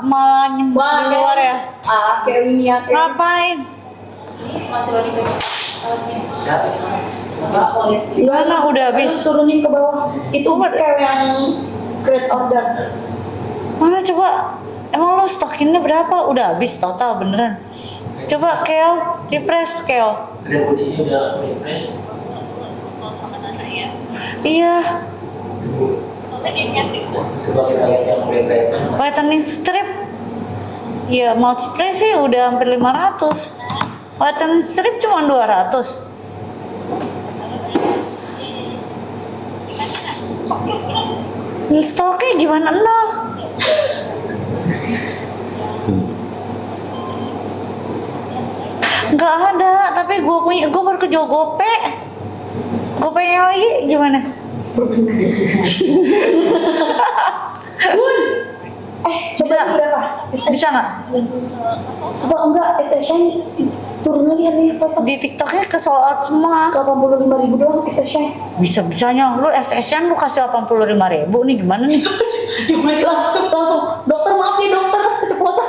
malah nyembah di luar ya? Kayak ini ya. Ngapain? Masih lagi Gimana udah habis? Turunin ke bawah. Itu kayak yang create order. Mana coba? Emang lo stokinnya berapa? Udah habis total beneran? Coba Keo, refresh Keo. Ada pudingnya udah refresh. Iya. Coba kita lihat yang berbeda. Whitening strip. Iya, mouth spray sih udah hampir 500. Whitening strip cuma 200. Stoknya gimana nol? Nggak ada, tapi gue baru kejual gope. Gopenya lagi gimana? Coba Bisa. berapa? Bisa nggak? Coba enggak, SSN turun lagi harganya pas Di TikToknya ke sold out semua. 85.000 doang SSN. Bisa-bisanya lu SSN lu kasih 85.000 nih gimana nih? langsung dokter maaf ya dokter keceplosan.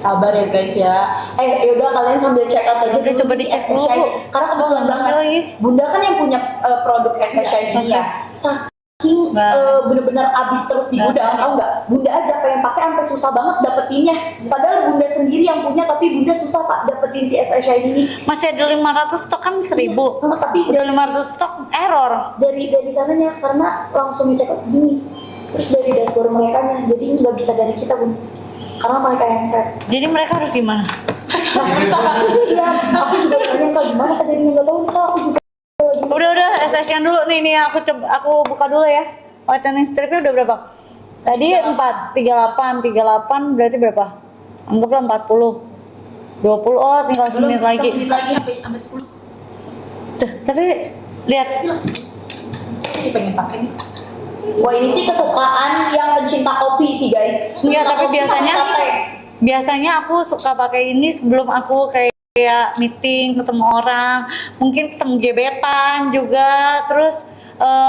Sabar ya guys ya. Yaudah kalian sambil check out aja. Udah, coba si dicek SS dulu, Shine. Bu. Karena kebetulan Oh, banget lagi. Bunda kan yang punya produk SS Shine ini ya. Saking bener-bener abis terus di gudang, tau nggak? Bunda aja pengen pakai sampai susah banget dapetinnya. Padahal Bunda sendiri yang punya, tapi Bunda susah pak dapetin si SS Shine ini. Masih ada 500 stok kan 1000. Tapi Udah 500 stok error. dari sananya karena langsung ngecek out gini. Terus dari dashboard mereka nya, jadi nggak bisa dari kita Bun. Karena mereka yang set. Jadi mereka harus gimana? Iya, aku juga tanya kak gimana saya jadi nggak tahu kak, aku juga. Udah SSN dulu nih aku buka dulu ya. Whitening stripnya udah berapa? Tadi 38 berarti berapa? Anggaplah 40. 20 oh tinggal 1 menit lagi. 1 menit lagi sampai 10. Tuh, tapi lihat Ini pengen pakai nih. Wah ini sih kesukaan yang pencinta kopi sih guys. Iya, Pencinta tapi kopi sama teh. biasanya aku suka pakai ini sebelum aku kayak meeting ketemu orang, mungkin ketemu gebetan juga, terus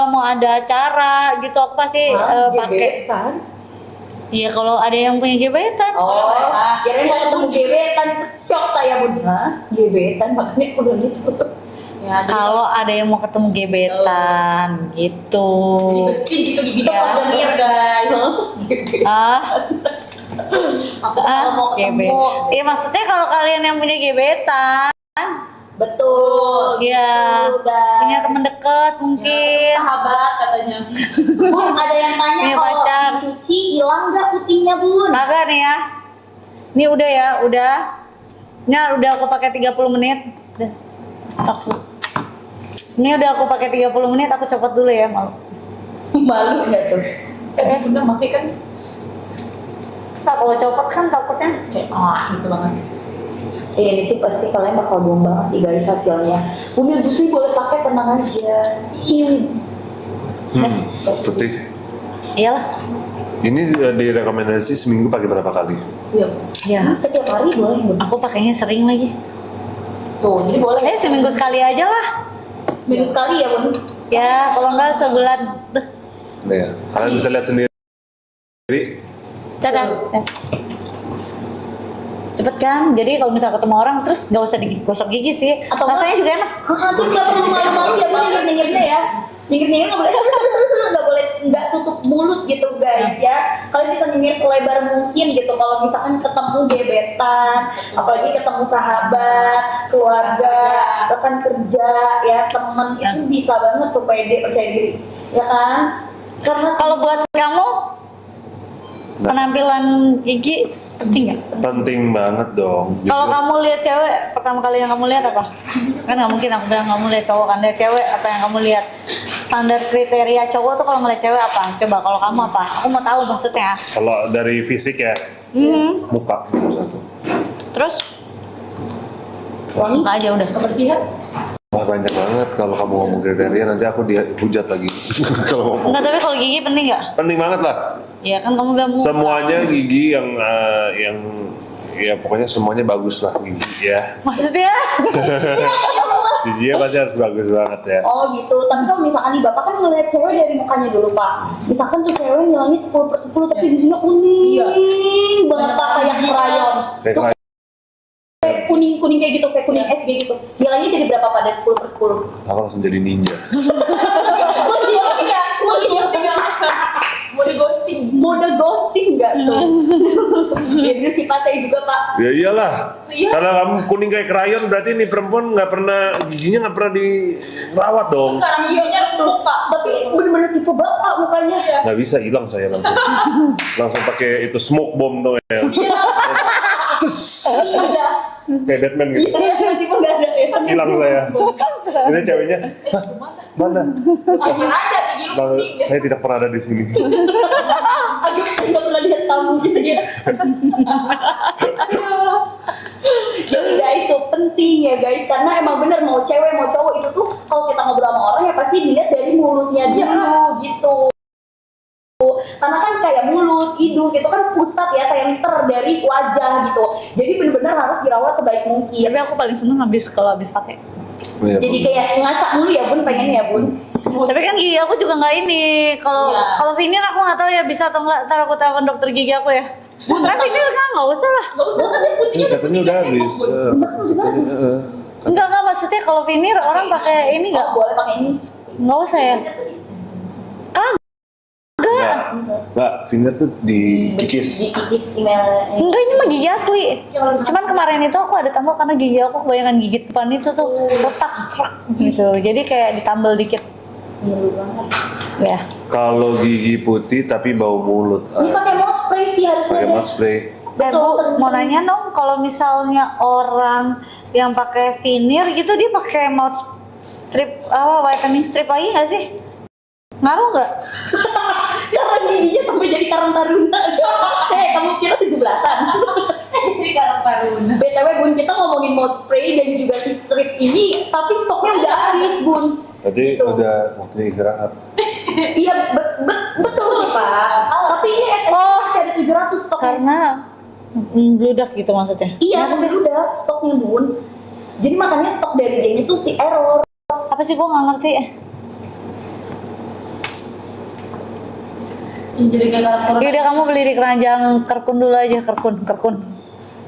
mau ada acara gitu aku pasti pakai. Gebetan? Iya kalau ada yang punya gebetan. Oh, kirain mau ketemu gebetan, shock saya Bun. Hah? Gebetan makanya aku udah gitu. Ya, Kalau ada yang mau ketemu gebetan gitu. bersih gitu gigi Ya. depan mir guys. Maksudnya kalau mau ketemu. Iya maksudnya kalau kalian yang punya gebetan, Betul. ya Betul, guys. punya teman dekat mungkin. Sahabat katanya. Bun, ada yang tanya Punya kalau pacar. dicuci hilang nggak putihnya Bun? Kagak nih ya. Ini udah ya, udah. Ini udah aku pakai 30 menit. Udah. Stop. Ini udah aku pakai 30 menit, aku copot dulu ya, malu. Malu nggak tuh? Bunda pakai kan Nah, kalau copot kan takutnya kayak gitu banget. Ini sih pasti kalian bakal boom banget sih guys hasilnya. Bunda Busui boleh pakai tenang aja. Iya. Putih. iyalah. Ini direkomendasi seminggu pakai berapa kali? Iya. Ya, Setiap hari boleh Bun. aku pakainya sering lagi. Tuh, jadi boleh. Seminggu sekali aja lah. Seminggu sekali ya Bun. Ya, kalau enggak sebulan. Duh, Ya. Kalian bisa lihat sendiri. dadah. Ya. Cepet kan? Jadi kalau misal ketemu orang terus gak usah digosok gigi sih. Atau Rasanya juga enak. Terus nggak perlu malu-malu ya Bun, nyengir-nyengirnya ya. Nyengir-nyengir nggak boleh. Nggak boleh, nggak tutup mulut gitu guys ya. Kalian bisa nyengir selebar mungkin gitu. Kalau misalkan ketemu gebetan, apalagi ketemu sahabat, keluarga, rekan kerja, ya temen itu bisa banget tuh pede, percaya diri, ya kan? Karena Kalau buat kamu penampilan gigi penting nggak? Penting banget dong. Kalau Jujur. kamu lihat cewek, pertama kali yang kamu lihat apa? Kan nggak mungkin aku bilang kamu lihat cowok kan, lihat cewek apa yang kamu lihat? Standar kriteria cowok tuh kalau ngeliat cewek apa? Coba kalau kamu apa? Aku mau tahu maksudnya. Kalau dari fisik ya, muka satu. Terus? wangi, Nggak aja udah. kebersihan. Wah banyak banget kalau kamu ngomong kriteria nanti aku dihujat lagi. Kalau ngomong. Enggak, tapi kalau gigi penting nggak? Penting banget lah. Ya kan kamu bilang muka. Semuanya gigi yang ya pokoknya semuanya bagus lah gigi ya. Maksudnya? Ya Allah. Giginya pasti harus bagus banget ya. Oh gitu, tapi kalau misalkan nih Bapak kan ngeliat cewek dari mukanya dulu Pak. Misalkan tuh cewek nilainya 10/10 tapi giginya kuning banget Pak, kayak krayon. Kayak Tuh, kayak kuning kayak gitu, kayak kuning SG gitu. Nilainya jadi berapa Pak dari 10/10? Aku langsung jadi ninja. Mode ghosting nggak tuh? Ya bener sih Pak, saya juga Pak. Ya iyalah. Iya. Kalau kamu kuning kayak krayon berarti nih perempuan giginya nggak pernah dirawat dong. Sekarang giginya remuk Pak, tapi bener-bener tipe Bapak mukanya. Nggak bisa hilang saya langsung. Langsung pakai itu smoke bomb tuh ya. Terus Udah, kayak Batman gitu. tipe nggak ada ya. Hilang saya. Ini ceweknya. "Hah, mana? Akhirnya ada gigi lu Bang, kuning. saya tidak pernah ada di sini. Aduh, saya nggak pernah lihat tamu gitu ya. Jadi guys, itu penting ya guys, karena emang bener mau cewek mau cowok itu tuh kalau kita ngobrol sama orang ya pasti dilihat dari mulutnya dia dulu gitu. Karena kan kayak mulut, hidung gitu kan pusat ya center dari wajah gitu. Jadi bener-bener harus dirawat sebaik mungkin. Tapi aku paling seneng kalau habis pakai. Iya, Jadi kayak ngaca mulu ya Bun, pengen ya Bun. Tapi kan gigi aku juga nggak ini. Kalau Iya. kalau veneer aku nggak tahu ya bisa atau nggak. Ntar aku telepon dokter gigi aku ya. Kan veneer kan nggak usah lah. Gak usah kan dia putihnya katanya udah habis. Katanya, Enggak maksudnya kalau veneer orang pakai ini nggak? Oh, boleh pakai ini. Nggak usah ya. Mbak, finger tuh dikikis. Dikikis email. Enggak, ini mah gigi asli. Cuman kemarin itu aku ada tambal karena gigi aku kebanyakan gigit depan itu tuh retak gitu. Jadi kayak ditambal dikit. Ngilu banget. Ya. Kalau gigi putih tapi bau mulut. Ini pakai mouth spray sih harusnya. Pakai deh. mouth spray. Bu, mau nanya dong, kalau misalnya orang yang pakai veneer gitu dia pakai mouth strip whitening strip lagi nggak sih? Ngaruh nggak? Sekarang giginya sampai jadi karang taruna. Kamu kira 17-an? Jadi karang taruna. BTW Bun, kita ngomongin mouth spray dan juga si strip ini, tapi stoknya udah habis Bun. Berarti Gitu. udah waktunya istirahat. Iya, betul sih Pak. Tapi ini masih ada 700 stoknya. Karena bludak gitu maksudnya? Iya, Kenapa sih? udah stoknya Bun. Jadi makanya stok dari dia itu si error. Apa sih, gua nggak ngerti. Jadi kayak karang taruna. Ya udah, kamu beli di keranjang Kerkun dulu aja, Kerkun.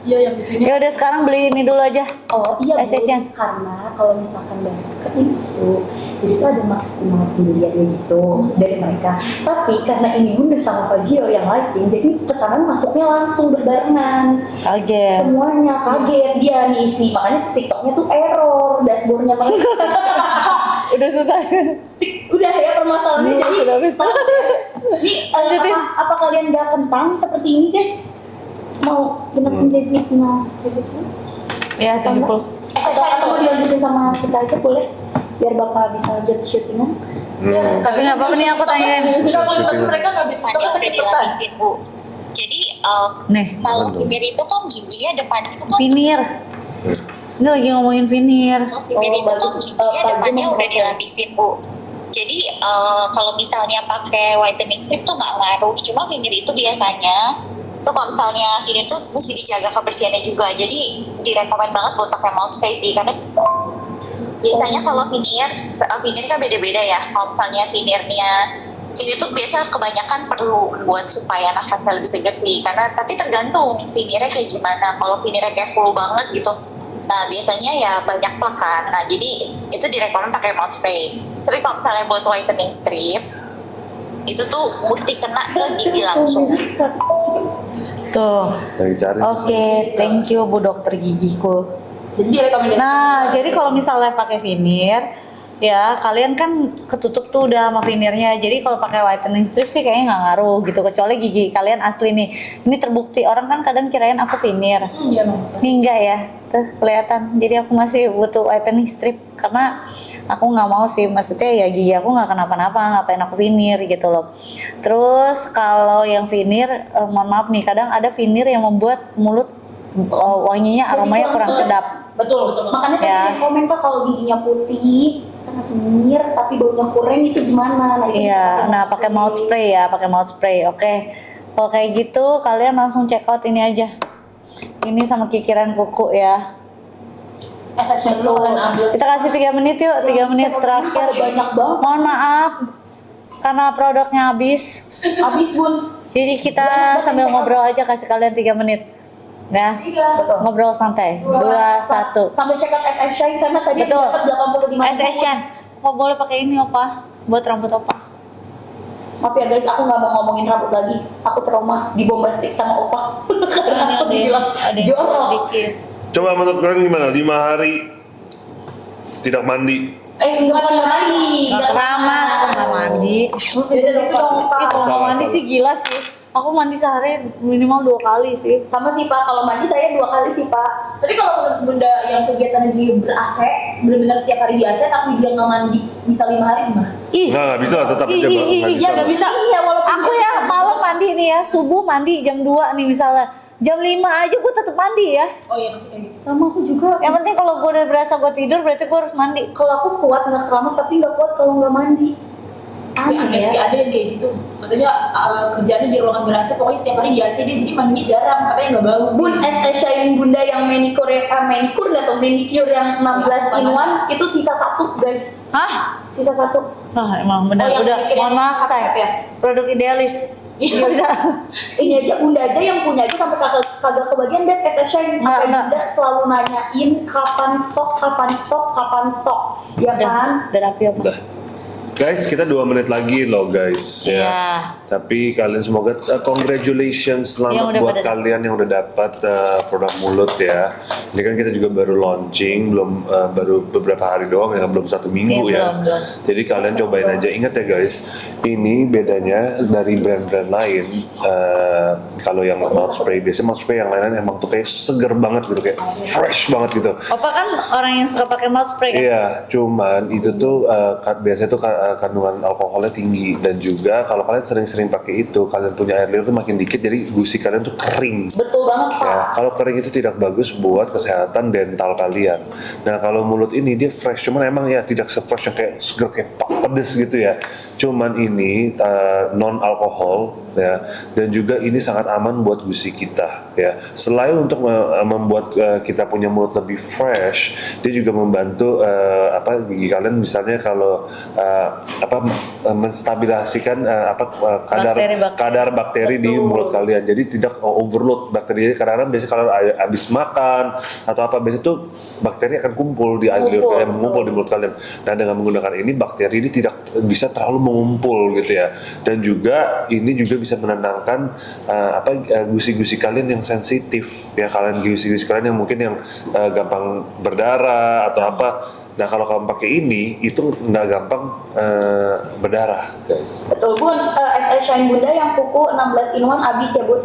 Iya yang di sini. Ya udah, sekarang beli ini dulu aja. Oh iya Bu, Session. karena kalau misalkan dari ke info, jadi tuh ada maksimal pembeliannya gitu dari mereka. Tapi karena ini Bunda sama Pak Gio yang lighting, jadi pesanan masuknya langsung berbarengan. Kaget. Semuanya kaget dia nih sih, makanya TikToknya tuh error, dashboardnya mereka. Udah selesai. Udah ya permasalahannya. Jadi Sudah habis. Nih Lanjutin. apa kalian gak kentang seperti ini guys? Mau benar menjadi Ya, 70. atau mau dilanjutin sama kita aja boleh biar bapak bisa lanjut syutingan. Tapi nggak apa-apa nih, aku tanyain. Enggak boleh, tapi mereka nggak bisa. Hanya Mereka udah cepetan. dilapisin Bu. Jadi Nih, kalau veneer itu kan giginya depan itu kan veneer. Ini lagi ngomongin veneer. veneer itu kan bagus. giginya Pak depannya Jum udah mau dilapisin Bu. Jadi kalau misalnya pakai whitening strip tuh nggak ngaruh. Cuma veneer itu biasanya itu kalau misalnya veneer tuh mesti dijaga kebersihannya juga. Jadi direkomend banget buat pakai mouth spray sih karena biasanya kalau veneer kan beda-beda ya. Kalau misalnya veneer tuh biasa kebanyakan perlu buat supaya nafasnya lebih segar sih. Tapi tergantung veneernya kayak gimana. Kalau veneernya kayak full banget gitu, nah biasanya ya banyak plak kan. Nah jadi itu direkomend pakai mouth spray. Tapi kalau misalnya buat whitening strip itu tuh mesti kena ke gigi langsung. Tuh. Lagi cari. Oke, thank you Bu Dokter Gigiku. Jadi direkomendasi. Nah, jadi kalau misalnya pakai veneer, ya kalian kan ketutup tuh udah sama veneernya. Jadi kalau pakai whitening strip sih kayaknya nggak ngaruh gitu, kecuali gigi kalian asli nih. Ini terbukti, orang kan kadang kirain aku veneer. Iya no. Ini enggak ya, tuh kelihatan. Jadi aku masih butuh whitening strip karena aku nggak mau sih, maksudnya ya gigi aku nggak kenapa-napa, ngapain aku veneer gitu loh. Terus kalau yang veneer, mohon maaf nih, kadang ada veneer yang membuat mulut wanginya, aromanya kurang sedap. Betul. Makanya tadi Ya. yang komen Kak, kalau giginya putih kan veneer tapi baunya kurang itu gimana? Nah, itu Iya, bisa nah pakai mouth spray ya, pakai mouth spray. Oke. Kalau kayak gitu kalian langsung check out ini aja. Ini sama kikiran kuku ya. SSN dulu kalian ambil. Kita kasih 3 menit yuk, 3 menit terakhir. Banyak banget. Mohon maaf karena produknya habis. Habis Bun. Jadi kita sambil ngobrol aja, kasih kalian 3 menit. Ya. Betul. Ngobrol santai. 2, 1. Sambil check out SS Shine karena tadi Betul. dapat 85 SSN. Oh, boleh pakai ini opa, buat rambut opa. Maaf ya guys, aku nggak mau ngomongin rambut lagi. Aku trauma dibombastik sama opa. Karena aku bilang jorok. dikit. Coba menurut kalian gimana? 5 hari tidak mandi. Enggak mandi. Nggak keramas, kok nggak mandi. Beda dong, Pak. Ih, kalau nggak mandi sih gila sih. Aku mandi sehari minimal 2 kali sih. Sama sih Pak, kalau mandi saya 2 kali sih Pak. Tapi kalau menurut Bunda yang kegiatan di ber-AC, benar-benar setiap hari di AC tapi dia nggak mandi bisa 5 hari gimana? Ih, Nggak bisa lah, tetap aja ih, nggak bisa. iya nggak bisa. Iya, walaupun Aku ya malam mandi nih ya, subuh mandi jam 2 nih misalnya. Jam 5 aja gue tetap mandi ya. Oh iya pasti kayak gitu. sama aku juga. Yang penting kalau gue udah berasa gue tidur berarti gue harus mandi. Kalau aku kuat nggak keramas tapi nggak kuat kalau nggak mandi. Tapi aneh sih, ada yang kayak gitu. Katanya kerjanya di ruangan ber-AC, pokoknya setiap hari di AC dia jadi mandinya jarang, katanya nggak bau. Bun, SS Shine Bunda yang manicure nggak tau manicure yang 16 in 1 itu sisa 1 guys. Hah? Sisa 1. Nah emang benar Oh, yang udah bikin mohon maaf subset saya ya? produk idealis. Iya. Nggak bisa. Ini aja Bunda aja yang punya aja sampai kagak kebagian deh SS Shine. Sampai Nggak. Bunda selalu nanyain kapan stok. Ya kan? Udah rapi apa? Udah. Guys, kita 2 menit lagi loh guys. Iya. Ya. Tapi kalian semoga congratulations Yang selamat udah buat pada- kalian yang udah dapat produk mulut ya. Ini kan kita juga baru launching, belum baru beberapa hari doang ya, belum 1 minggu Iya, ya. belum. Jadi kalian cobain aja. Ingat ya guys, ini bedanya dari brand-brand lain. Kalau yang mouth spray, biasanya mouth spray yang lain emang tuh kayak seger banget gitu, kayak fresh banget gitu. Opa kan orang yang suka pakai mouth spray kan? Iya, cuman itu tuh biasanya tuh kandungan alkoholnya tinggi, dan juga kalau kalian sering-sering pakai itu, kalian punya air liur tuh makin dikit, jadi gusi kalian tuh kering. Betul banget Pak. Ya, kalau kering itu tidak bagus buat kesehatan dental kalian. Nah, kalau mulut ini dia fresh, cuman emang ya tidak se-fresh yang kayak seger kayak pedes gitu ya. Cuman ini non alkohol ya, dan juga ini sangat aman buat gusi kita ya. Selain untuk membuat kita punya mulut lebih fresh, dia juga membantu gigi kalian misalnya kalau menstabilasikan kadar bakteri di mulut kalian. Jadi tidak overload bakteri. Jadi kadang-kadang biasanya kalau habis makan atau apa, biasanya tuh bakteri akan kumpul di air liur kalian, mengumpul di mulut kalian. Nah, dengan menggunakan ini bakteri ini tidak bisa terlalu mengumpul gitu ya. Dan juga ini juga bisa menenangkan gusi-gusi kalian yang sensitif ya, gusi-gusi kalian yang mungkin yang gampang berdarah atau apa. Nah, kalau kamu pakai ini itu nggak gampang berdarah, guys. Betul Bun, SS Shine Bunda yang kuku 16 in 1 habis ya Bun.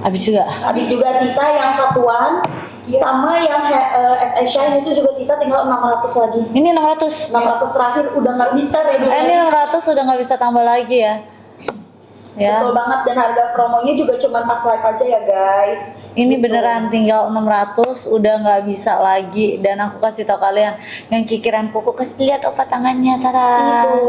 Habis juga. Habis juga sisa yang satuan. Sama yang SS Shine itu juga sisa tinggal 600 lagi. Ini 600. 600 terakhir udah nggak bisa Ini 600 sudah nggak bisa tambah lagi ya. Ya. Betul banget, dan harga promonya juga cuma pas live aja ya guys. Ini Gitu. beneran tinggal 600 udah nggak bisa lagi, dan aku kasih tau kalian yang kikiran kuku, kasih lihat opa tangannya Tara. Itu.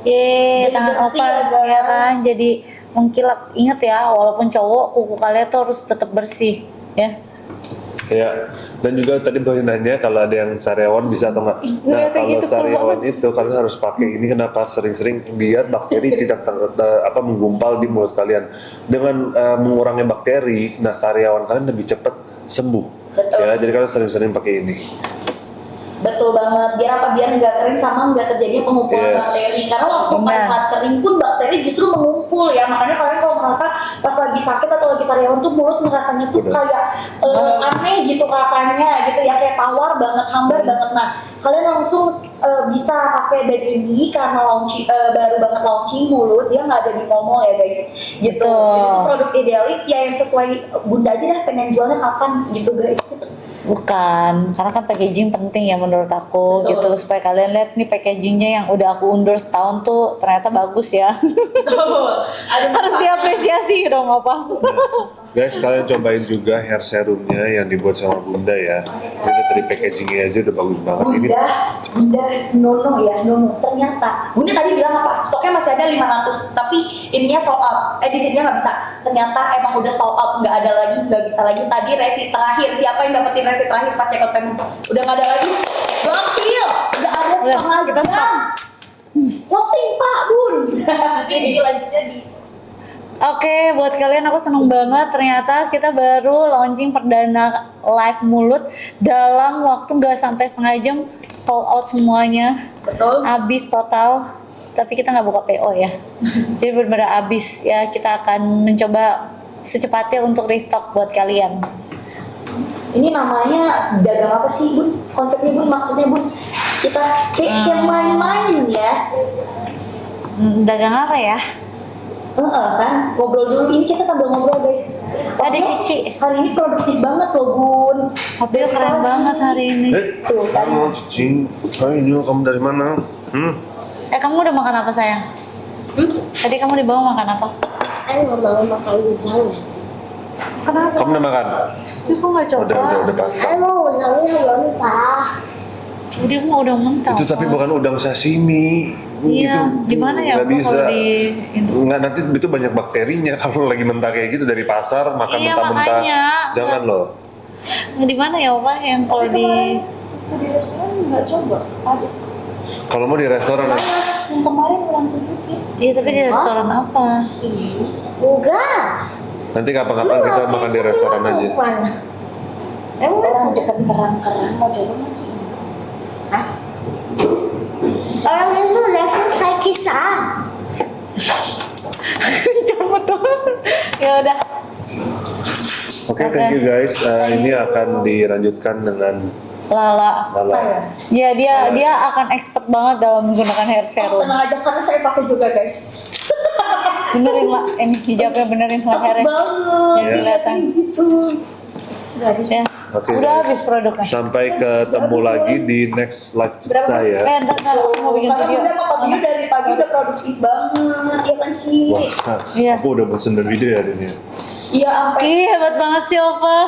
Ye, Jadi tangan bersih opa ya, guys. ya kan, jadi mengkilap. Ingat ya, walaupun cowok kuku kalian tuh harus tetap bersih ya. Ya, dan juga tadi boleh nanya kalau ada yang sariawan bisa atau enggak. Nah, kayak kalau gitu, sariawan itu kalian harus pakai ini. Kenapa? Sering-sering biar bakteri tidak menggumpal di mulut kalian. Dengan mengurangi bakteri, nah sariawan kalian lebih cepat sembuh. Betul. Ya, jadi kalian sering-sering pakai ini. Betul banget, biar apa? Biar nggak kering sama nggak terjadinya pengumpulan Yes. bakteri. Karena waktu pada Benar. saat kering pun bakteri justru mengumpul ya. Makanya kalian kalau merasa pas lagi sakit atau lagi sariawan tuh mulut ngerasanya tuh Benar. kayak aneh gitu rasanya gitu ya, kayak tawar banget, hambar banget. Nah, kalian langsung bisa pakai dan ini karena baru banget launching mulut, dia nggak ada di mall ya guys. Gitu. Betul. Itu produk idealis ya yang sesuai Bunda aja dah, pengen jualnya kapan gitu guys. Bukan, karena kan packaging penting ya menurut aku. Betul. Gitu, supaya kalian lihat nih packagingnya yang udah aku undur setahun tuh ternyata bagus ya. Harus diapresiasi dong opa. Guys, kalian cobain juga hair serumnya yang dibuat sama Bunda ya. Ini dari packagingnya aja udah bagus banget ini. Bunda Nono ya, Nono. Ternyata Bunda tadi bilang apa? Stoknya masih ada 500, tapi ininya sold out. Edisinya nggak bisa. Ternyata emang udah sold out, nggak ada lagi, nggak bisa lagi. Tadi resi terakhir, siapa yang dapetin resi terakhir pas check out payment? Udah nggak ada lagi. Gokil, nggak ada setengah kita jam. Closing Pak Bun. Nanti jadi lanjutnya di Oke, buat kalian aku seneng banget. Ternyata kita baru launching perdana live mulut dalam waktu nggak sampai setengah jam sold out semuanya. Betul. Habis total. Tapi kita nggak buka PO ya. Jadi benar-benar habis ya. Kita akan mencoba secepatnya untuk restock buat kalian. Ini namanya dagang apa sih Bun? Konsepnya Bun, maksudnya Bun? Kita kayak main-main ya. Dagang apa ya? Kan ngobrol dulu, ini kita sambil ngobrol guys. Ada Cici. Hari ini produktif banget loh Bun. Mobil keren banget hari ini. Tuh kan. Kamu cicing, ini kamu dari mana? Kamu udah makan apa sayang? Tadi kamu dibawa makan apa? Anh mau makan udang. Kenapa? Kamu udah makan? Aku nggak coba. Udah paksa. Anh mau udangnya mentah. Dia mau udah mentah. Itu tapi Pak. bukan udang sashimi. Iya, Itu gimana ya? nggak Aku bisa. kalau di Nggak, nanti itu banyak bakterinya kalau lagi mentah kayak gitu dari pasar makan Iya, mentah-mentah. makanya. Jangan loh. di mana ya Opa yang kalau di Waktu di restoran nggak coba. Ada Kalau mau di restoran yang kemarin ulang tunjukin. iya tapi di restoran apa? Enggak. nanti kapan-kapan kita makan di restoran aja. Mana? Orang dekat kerang-kerang mau coba macam. Hah? Orang itu udah selesai kisah. Coba tuh. Ya udah. Oke, thank you guys. Ini akan dilanjutkan dengan Lala. Lala. Ya dia akan expert banget dalam menggunakan hair serum. Tenang aja karena saya pakai juga guys. Benerin lah, ini hijabnya benerin lah hairnya. Banget. Yang kelihatan. Gitu. Ya. Oke, Udah guys. habis produknya. Sampai ketemu lagi di next live kita ya. Ntar aku mau bikin Karena video. udah Papa Bio dari pagi udah produktif banget, ya kan sih? Wah, Iya. aku udah bosen dari video ya hari ini. Iya sampai Ih, hebat banget sih Opa.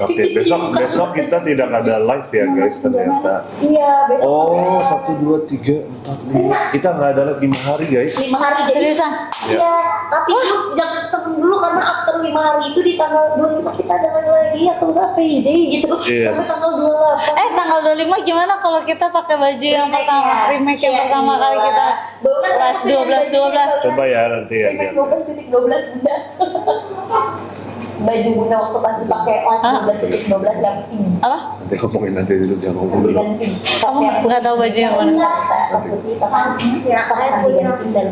Oke, besok kita tidak ada live ya guys ternyata. Iya besok. Oh, 1, 2, 3, 4, 5. Kita nggak ada live 5 hari guys. 5 hari jadi. Seriusan? Iya, tapi jangan seneng dulu karena after 5 hari itu di tanggal 25 kita ada lagi ya kalau nggak payday gitu. Yes. Sampai tanggal 28. Tanggal 25 gimana kalau kita pakai baju yang pertama, remake yang pertama kali kita live 12. Coba ya nanti ya. Remake 12.12 Bunda. Baju Bunda waktu pas dipakai live 12.12 yang pink. Apa? Nanti ngomongin nanti dulu, jangan ngomong dulu. Yang pink. Kamu nggak tahu baju yang mana? Nanti. Saya punya yang gitar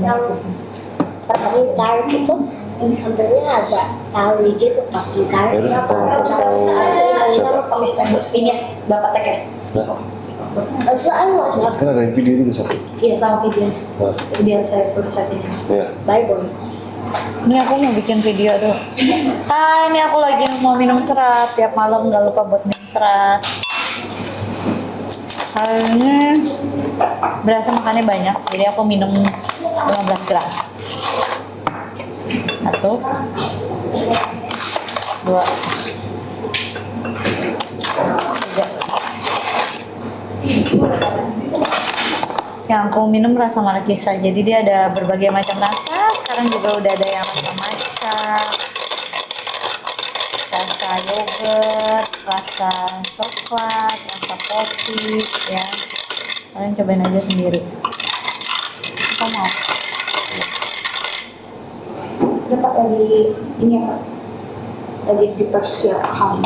itu di sampingnya ada tali gitu pakai gitar. Ya udah, tolong kasih tahu siapa. Ini ya, Bapak Tek ya? Nah, Itu aku nggak suka. kan ada yang video juga satu. Iya sama videonya. Nah, Biar saya suruh settingin. ya. Bye boy. Ini aku mau bikin video dulu. Ini aku lagi mau minum serat tiap malam, nggak lupa buat minum serat. Hari ini berasa makannya banyak, jadi aku minum 15 gram. 1, 2, 3. Yang aku minum rasa markisa, jadi dia ada berbagai macam rasa. Sekarang juga udah ada yang rasa matcha, rasa yogurt, rasa coklat, rasa kopi, ya. Kalian cobain aja sendiri. Apa mau? Udah Pak lagi ini ya Pak. Lagi dipersiapkan.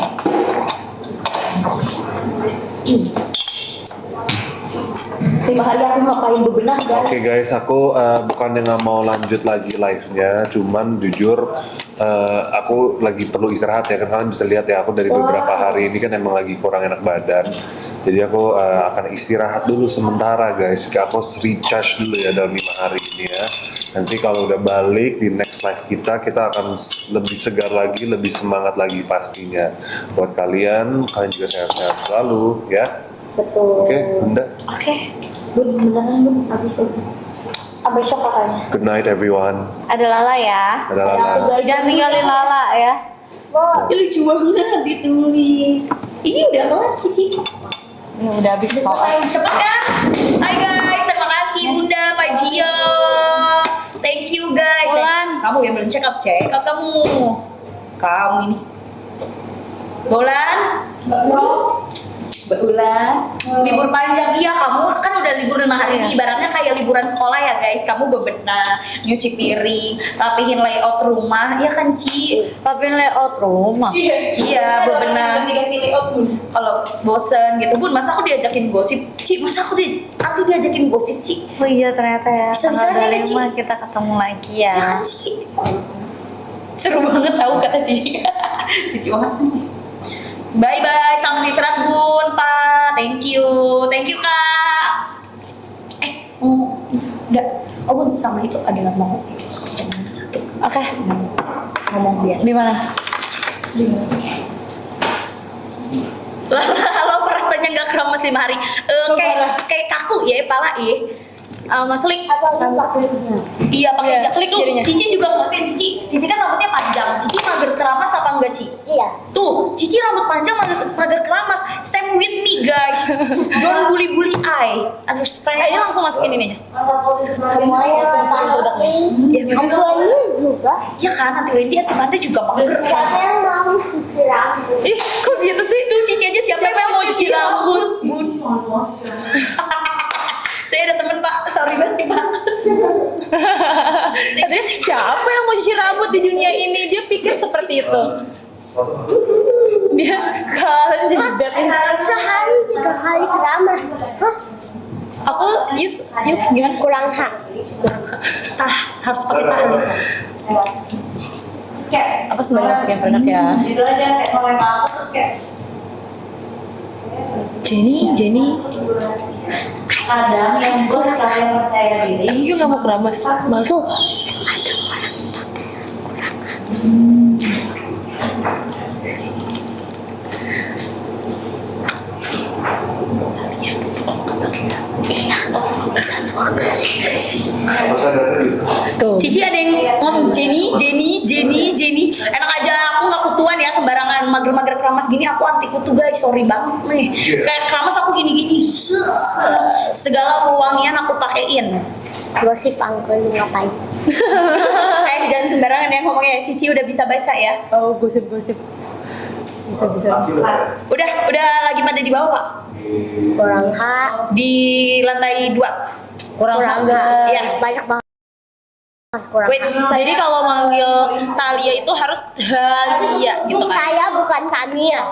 5 hari aku ngapain bebenah guys. Oke guys, aku bukannya nggak mau lanjut lagi live-nya, cuman jujur aku lagi perlu istirahat ya, kan kalian bisa lihat ya aku dari beberapa hari ini kan emang lagi kurang enak badan, jadi aku akan istirahat dulu sementara guys, aku recharge dulu ya dalam 5 hari ini ya. Nanti kalau udah balik di next live kita akan lebih segar lagi, lebih semangat lagi pastinya. Buat kalian juga sehat-sehat selalu ya. Betul. Oke, Bunda. Oke. Bun, beneran Bun, abis itu. Besok kakaknya. Good night everyone. Ada Lala ya. Ada Lala. Jangan tinggalin Lala ya. Boy. Lucu banget ditulis. Ini udah kelar Cici. Ya udah habis soal. Cepet kan? Hai guys, terima kasih Bunda, Pak Gio. Thank you guys. Bulan. Kamu yang belum check up kamu. Kamu ini. Bulan. Bulan. Libur panjang, iya kamu kan udah libur 5 hari ini. Ibaratnya kayak liburan sekolah ya guys. Kamu bebenah, nyuci piring, rapihin layout rumah, iya kan Ci? Tapi layout rumah. Iya, bebenah. Ganti layout Bun. Kalau bosen gitu Bun, masa aku diajakin gosip Ci, masa aku diajakin gosip Ci. Oh iya ternyata ya. Bisa-bisanya Tanggal ya, Ci. 5 kita ketemu lagi ya. Ya kan Ci. Seru banget tahu kata Ci. Lucu banget. Bye bye, selamat istirahat Bun, Pak. Thank you Kak. Udah. Oh Bun, sama itu ada yang mau satu. Oke. Ngomong biasa. Di mana? Lo rasanya nggak keramas 5 hari. Kayak kaku ya, pala ya. Mas Lik. Atau lupa selingnya. Iya pakai Iya, Lik tuh. jadinya. Cici juga ngasihin Cici kan rambutnya panjang. Cici mager keramas apa enggak Ci? Iya. Tuh, Cici rambut panjang mager keramas. Same with me guys. Don't bully I. Understand? Ini langsung masukin ini aja. Semuanya pasti. Ampuannya juga. Ya kan, nanti Wendy hati Manda juga mager Siapa keramas. yang mau cuci rambut? Ih, kok gitu sih? Tuh Cici aja siapa yang mau cuci rambut? Bun. Saya ada temen Pak, sorry banget nih, Pak. Katanya siapa yang mau cuci rambut di dunia ini? Dia pikir seperti itu. Dia kalau jebat Sehari 3 kali keramas. Hah? aku yuk gimana? Kurang hak. Harus pakai tangan. Apa sebenarnya masukin produk ya? Gitu aja kayak noleng aku terus kayak Jenny, kadang yang buat kalian percaya diri. aku juga nggak mau keramas. Malu. Tuh. Cici ada yang ngomong Jenny. Enak aja aku nggak kutuan ya sembarangan mager-mager keramas gini aku anti kutu guys, sorry banget nih. Kayak keramas aku gini-gini, segala pewangian aku pakein. Gosip angkel ngapain? Jangan sembarangan yang ngomongnya. Cici udah bisa baca ya. Oh, gosip-gosip. Bisa. Udah lagi pada di bawah Pak. Kurang hak. Di lantai 2. Kurang Kurang hak. hak. Yes. Banyak banget. Kurang Wait, hak. Jadi kalau manggil Thalia itu harus Thalia gitu Ini kan? saya bukan Tania.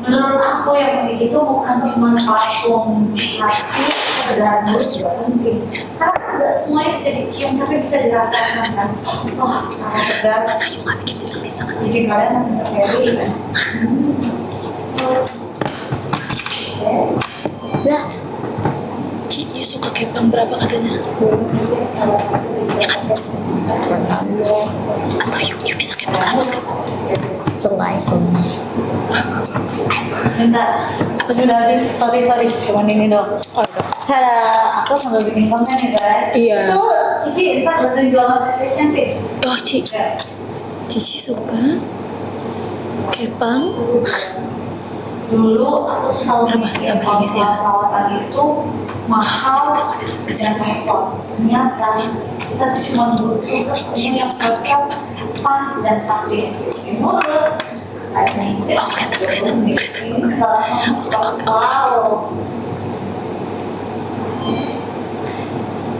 Menurut aku yang penting itu bukan cuma parfum, tapi rambut juga penting. Karena kan nggak semuanya bisa dicium, tapi bisa dirasakan kan. Wah, sangat segar. Jadi kalian nanti terjadi kan. Lah, Ci, you suka kepang berapa katanya? Ya kan? Atau you bisa kepang rambut kan? enggak itu. Bentar, aku udah habis. Sorry, cuman ini dong. Oh, iya. Cara aku sambil bikin konten ya guys. Iya. Itu Cici, ntar bantuin jualan session sih. Oh, Cici suka kepang. Dulu aku tuh selalu mikir Sabar kalau guys ya. perawatan itu mahal dan repot. Ternyata kita tuh cuma butuh ketemu yang cocok, pas dan praktis di mulut. Ini wow.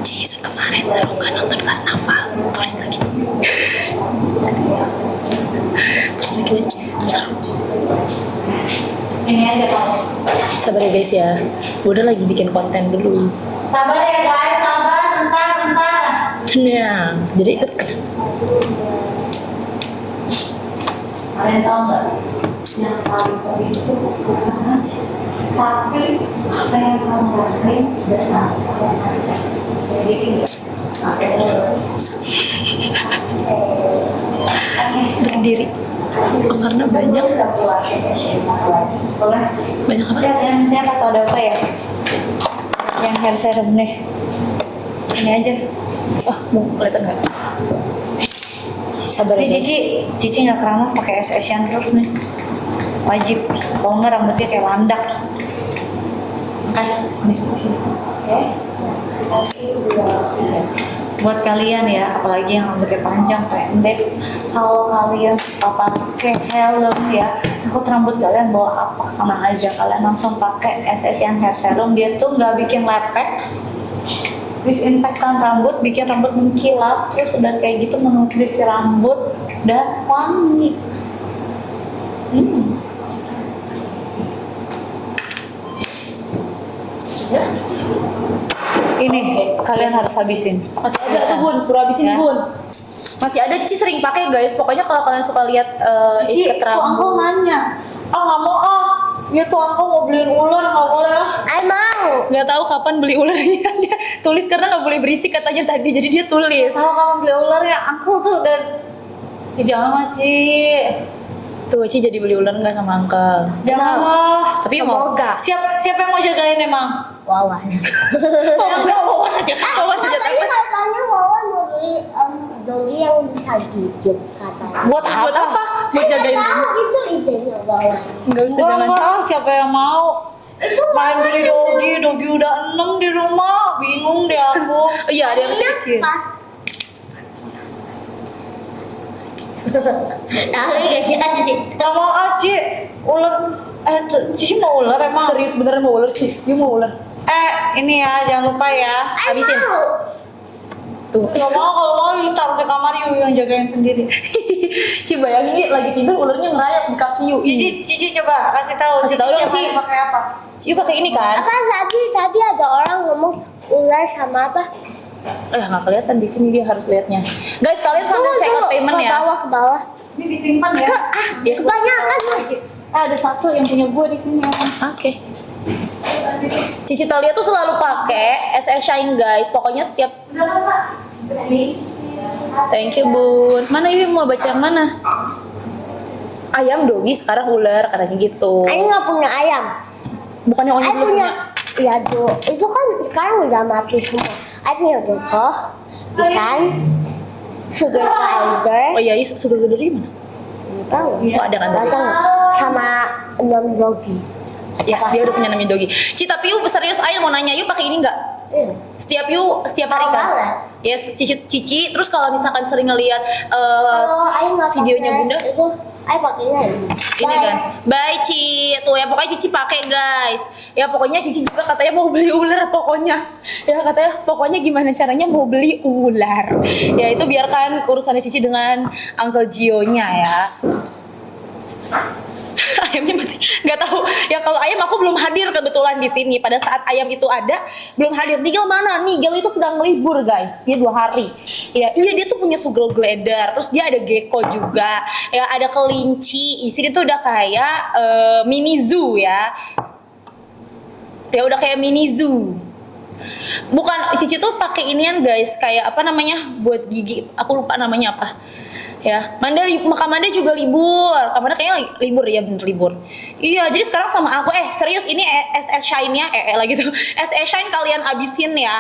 Cici kemarin seru kan nonton karnaval. Tulis lagi. Terus lagi Cici. Seru. Sini aja kamu. Sabar ya guys ya. Bunda lagi bikin konten dulu. Sabar ya guys, sabar. Bentar. Tenang. Jadi ikut Kalian tahu nggak? Yang paling penting itu bukan aja, tapi apa yang kamu rasain udah saat kamu aja. Jadi berdiri. Oh, karena banyak. Boleh. Banyak apa? Lihat ya, misalnya pas ada apa ya? Yang hair serum nih. Ini aja. Oh, mau kelihatan nggak? Sabar Ini ya, guys. Cici nggak keramas pakai SS Shine terus nih. Wajib. Kalau nggak rambutnya kayak landak. Buat kalian ya, apalagi yang rambutnya panjang pendek, kalau kalian suka pakai helm ya, takut rambut kalian bawa apa, aman aja, kalian langsung pakai SS Shine Hair Serum. Dia tuh nggak bikin lepek, disinfektan rambut, bikin rambut mengkilap, terus udah kayak gitu menutrisi rambut dan wangi. Ini kalian harus habisin. Masih ada tuh Bun, suruh habisin Ya. Bun. Masih ada, Cici sering pakai guys. Pokoknya kalau kalian suka lihat Cici, ikat tuh rambut. uncle nanya, nggak mau ya tuh uncle mau beliin ular, nggak boleh I mau. Nggak tahu kapan beli ularnya. Dia tulis karena nggak boleh berisik katanya tadi, jadi dia tulis. Tahu kamu beli ular ya, uncle tuh dan jangan Ci, Tuh Cici jadi beli ular nggak sama Uncle? jangan lah. Tapi mau. Semoga. Siapa yang mau jagain emang? Wawan. Enggak, Wawan aja. Wawan aja Katanya takut. katanya Wawan mau beli doggy yang bisa gigit katanya. Buat apa? Buat apa? Buat jagain Tahu kamu? itu idenya Wawan. Nggak usah, jangan. Enggak, siapa yang mau? Main beli dogi udah 6 di rumah, bingung deh aku. Oh iya, ada yang kecil-kecil. Tahu gak sih tadi? Gak mau Ci, ular. Cici mau ular emang? Serius beneran mau ular Cici? You mau ular? Ini ya, jangan lupa ya. Habisin. Tuh. Gak mau, kalau mau you taruh di kamar you yang jagain sendiri. Ci bayangin nih, lagi tidur ularnya ngerayap di kaki you. Cici coba kasih tahu. Kasih tahu dong, tiap Ci. hari pakai apa? Ci pakai ini kan? Apa tadi ada orang ngomong ular sama apa? Nggak kelihatan di sini, dia harus lihatnya. Guys, kalian sambil check out payment ke ya. bawah. Ini disimpan ya. Ya. Kebanyakan lagi. Ada satu yang punya gue di sini. Oke. Cici Talia tuh selalu pakai SS Shine guys. Pokoknya setiap. Udah kan Pak? Thank you Bun. Mana Ibu mau baca yang mana? Ayam dogi sekarang ular katanya gitu. Aku nggak punya ayam. Bukannya Onyo Aku belum punya. punya. Ya tuh, itu kan sekarang udah mati semua. Aku punya gecko, ikan, sugar glider, Oh iya, sugar glider dari mana? nggak tahu. Oh, ada kan tadi? Nggak tahu. Sama 6 doggy. Yes, dia udah punya namanya dogi. Ci, tapi yuk serius Ayo mau nanya yuk pakai ini nggak? Setiap hari kan? Banget. Yes, Cici. Terus kalau misalkan sering ngelihat Kalau aku nggak videonya pakai Bunda? itu, aku pakainya ini. Ini kan, bye Ci, tuh ya pokoknya Cici pakai guys. Ya pokoknya Cici juga katanya mau beli ular pokoknya. Ya katanya pokoknya gimana caranya mau beli ular. Ya itu biarkan urusannya Cici dengan Uncle Gio-nya ya. Ayamnya mati, nggak tahu. Ya kalau ayam aku belum hadir kebetulan di sini. Pada saat ayam itu ada, belum hadir. Nigel mana? Nigel itu sedang libur guys. Dia 2 hari. Ya, iya dia tuh punya sugar glider. Terus dia ada gecko juga. Ya ada kelinci. Isi itu udah kayak mini zoo ya. Ya udah kayak mini zoo. Bukan Cici tuh pakai inian guys, kayak apa namanya buat gigi. Aku lupa namanya apa. Ya, Maka Manda juga libur. Kamanda kayaknya libur ya, bener libur. Iya, jadi sekarang sama aku serius ini SS Shine-nya lagi tuh. SS Shine kalian abisin ya.